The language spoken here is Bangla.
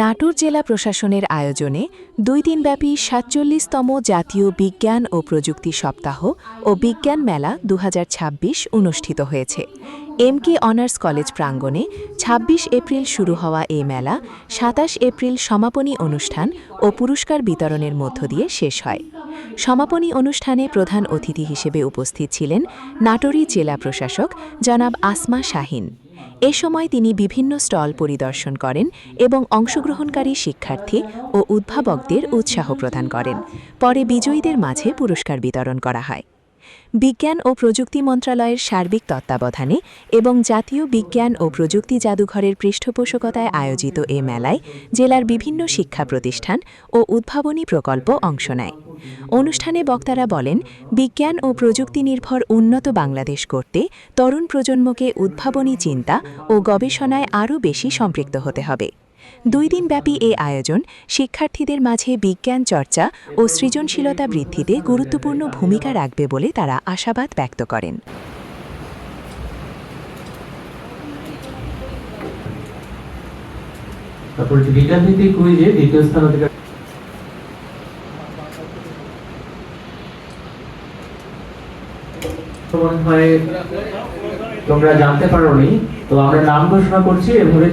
নাটোর জেলা প্রশাসনের আয়োজনে ২ দিনব্যাপী ৪৭তম জাতীয় বিজ্ঞান ও প্রযুক্তি সপ্তাহ ও বিজ্ঞান মেলা ২০২৬ অনুষ্ঠিত হয়েছে। এমকে অনার্স কলেজ প্রাঙ্গণে ২৬ এপ্রিল শুরু হওয়া এই মেলা ২৭ এপ্রিল সমাপনী অনুষ্ঠান ও পুরস্কার বিতরণের মধ্য দিয়ে শেষ হয়। সমাপনী অনুষ্ঠানে প্রধান অতিথি হিসেবে উপস্থিত ছিলেন নাটোরের জেলা প্রশাসক জনাব আসমা শাহীন। এ সময় তিনি বিভিন্ন স্টল পরিদর্শন করেন এবং অংশগ্রহণকারী শিক্ষার্থী ও উদ্ভাবকদের উৎসাহ প্রদান করেন। পরে বিজয়ীদের মাঝে পুরস্কার বিতরণ করা হয়। বিজ্ঞান ও প্রযুক্তি মন্ত্রণালয়ের সার্বিক তত্ত্বাবধানে এবং জাতীয় বিজ্ঞান ও প্রযুক্তি জাদুঘরের পৃষ্ঠপোষকতায় আয়োজিত এ মেলায় জেলার বিভিন্ন শিক্ষা প্রতিষ্ঠান ও উদ্ভাবনী প্রকল্প অংশ নেয়। অনুষ্ঠানে বক্তারা বলেন, বিজ্ঞান ও প্রযুক্তি নির্ভর উন্নত বাংলাদেশ গড়তে তরুণ প্রজন্মকে উদ্ভাবনী চিন্তা ও গবেষণায় আরও বেশি সম্পৃক্ত হতে হবে। ২ দিনব্যাপী এ আয়োজন শিক্ষার্থীদের মাঝে বিজ্ঞান চর্চা ও সৃজনশীলতা বৃদ্ধিতে গুরুত্বপূর্ণ ভূমিকা রাখবে বলে তারা আশাবাদ ব্যক্ত করেন। তোমরা জানতে পারোনি, তো আমরা নাম ঘোষণা করছি। এভাবে